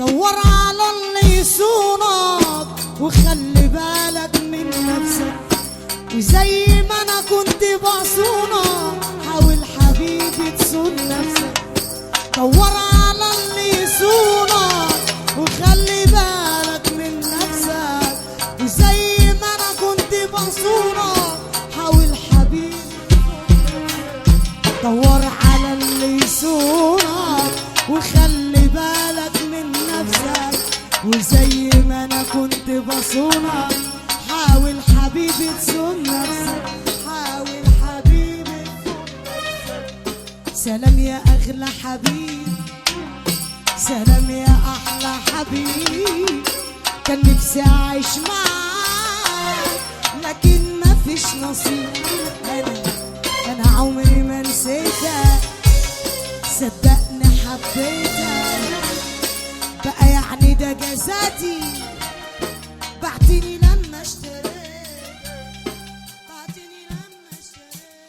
دور على اللي يصونك وخلي بالك من نفسك، وزي ما انا كنت بصونك حاول حبيبي تصون نفسك. دور على اللي يصونك وخلي بالك من نفسك، وزي ما انا كنت بصونك حاول حبيبي. دور على اللي يصونك وخلي بالك من نفسك، وزي ما انا كنت بصونك حاول حبيبي تصون نفسك. حاول حبيبي سلام يا اغلى حبيب، سلام يا احلى حبيب. كان نفسي اعيش معاك لكن مفيش نصيب. انا عمري ما نسيتك، صدقني حبيتك، بقى يعني ده جزاتي. بعتني لما اشتريت، بعتني لما اشتريت.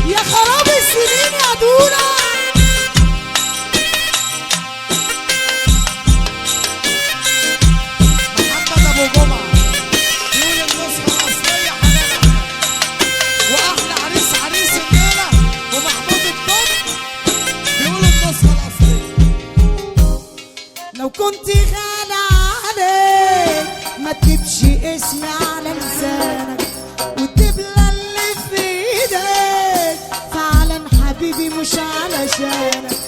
يا خراب السنين يا دولة. محمد ابو جمعة بيقول النسخة الأصلية حنان وأحلى عريس عريس الليلة، ومحمود الطب بيقول النسخة الأصلية. لو كنت غالي عليك ما تجيبش اسمي على لسانك، والدبلة اللي في ايدك فعلا حبيبي مش علشانك.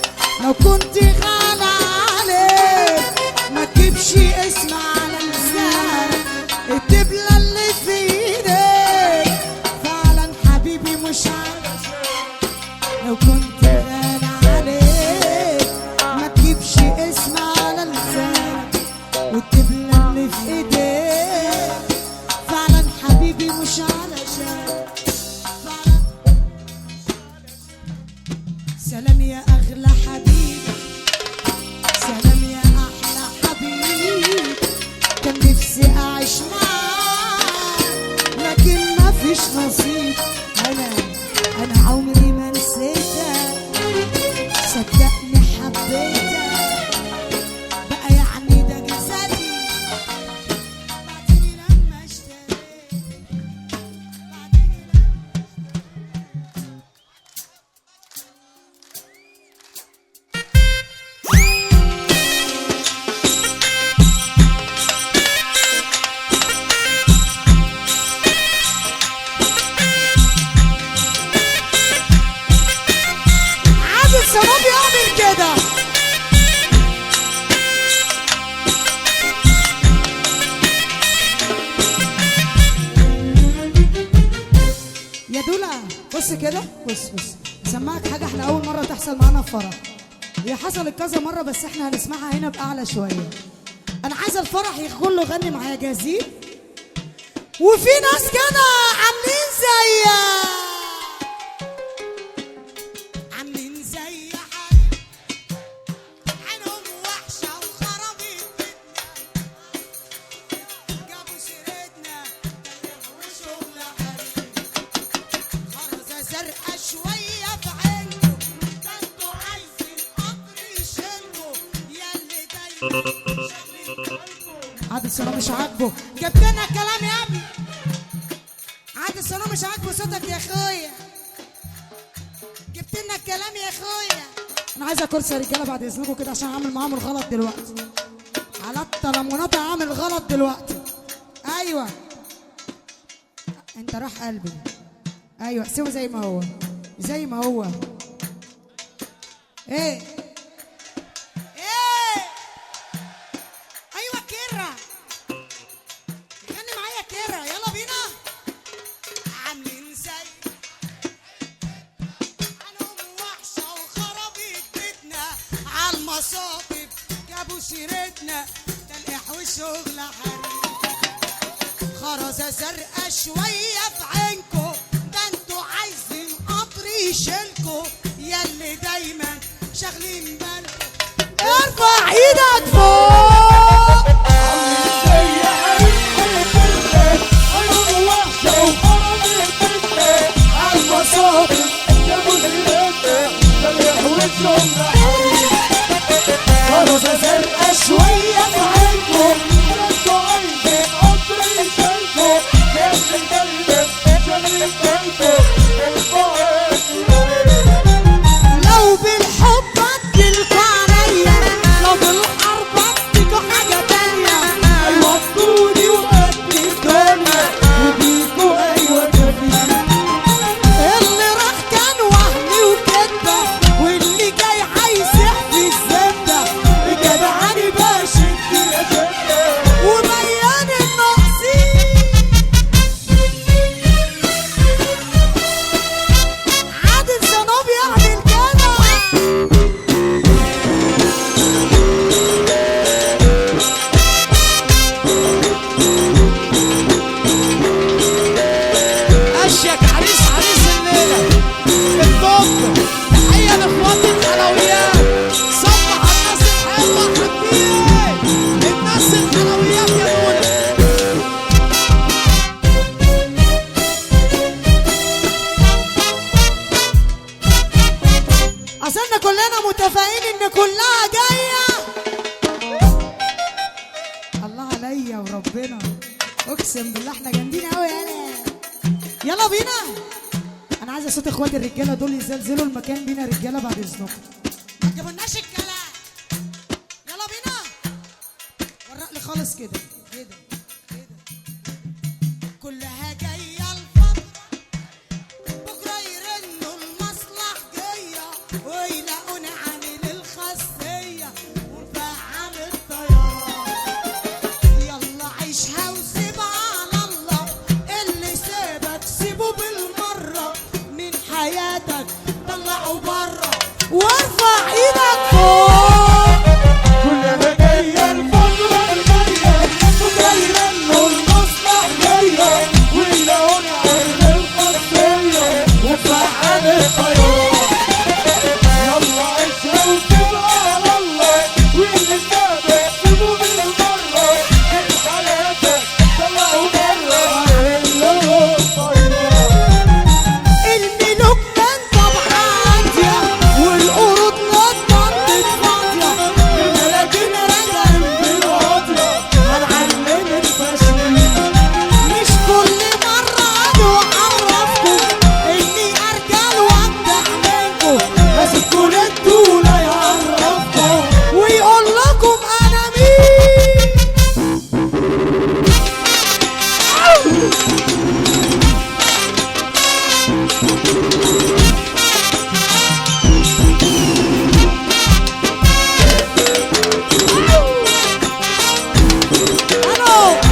لو كنت غالي عليك ما تجيبش اسمي على لسانك، الدبلة اللي في ايدك فعلا حبيبي مش علشانك. لو كنت غالي عليك ما تجيبش اسمي على لسانك، والدبلة اللي في ايديك فعلا حبيبي مش علشانك. سلام يا اغلى حبيب، سلام يا احلى حبيب. كان نفسي اعيش معاك لكن مفيش نصيب. انا عمري ما نسيتك، صدقني حبيتك، بقى يعني ده جسدي. بعتني لما اشتريت، بعتني عادل سراب يعمل كده. يا دولة بص كده، بص اسمعك حاجة احنا أول مرة تحصل معانا في فرح. هي حصلت كذا مرة بس احنا هنسمعها هنا بأعلى شوية. أنا عايزة الفرح كله يغني معايا، جاهزين؟ وفي ناس كده عاملين زي عينهم وحشة وخربت بيتنا، جابوا سيرتنا وشغل حريم. خرزة زرقاء شوية في عينكم، ده انتوا عايزين قطر يشيلكوا ياللي دايما عادل سلام مش عاجبه. جبت لنا الكلام يا ابني. عادل سلام مش عاجبه صوتك يا اخويا. جبت لنا الكلام يا اخويا. انا عايزه كرسي يا رجاله بعد اذنكم كده عشان هعمل معاهم الغلط دلوقتي. على الطلمونات هعمل غلط دلوقتي. ايوه انت راح قلبي. ايوه سيبه زي ما هو، زي ما هو. ايه ايوه كيرة غني معايا كيرة، يلا بينا. عاملين زي عنهم وحشة وخربت بيتنا، عالمصاطب جابوا سيرتنا، تلقيح وشغل حريم. خرزة زرقاء شوية في عينكو، ده انتوا عايزين قطر يشيلكو ياللي دايما شاغلين بالكو. ارفع ايدك فوق. ربنا. اقسم بالله احنا جامدين قوي. يلا بينا. انا عايزه صوت اخواتي الرجاله دول يزلزلوا المكان بينا رجاله بعد اذنكم. ما تجيبولناش الكلام. يلا بينا. ورق لي خالص كده كده كده. كلها جايه الفتره بكره يرنوا المصلحجيه ويلاقوني عامل الخاصيه ومفعل الطياره. يلا عيشها وسيبها على الله، اللي سابك سيبه بالمره، من حياتك طلعه بره وارفع ايدك فوق. كلها جايه الفتره الجايه بكره يرنوا المصلحجيه ويلاقوني عامل الخاصيه ومفعل الطياره. يلا عيشها وسيبها على الله، واللي سابك سيبه بالمره، من حياتك طلعوا بره عامل الطياره. الملوك كان طبعا عادية والقرود نطت فاضية، الملاكين راجعين بالعافيه هنعلم الفاشلين. مش كل مرة أدعو أعرفكم إني أرجل وأبدع منكم، بس تكون الدولة يعرفكم ويقول لكم أنا مين. ألو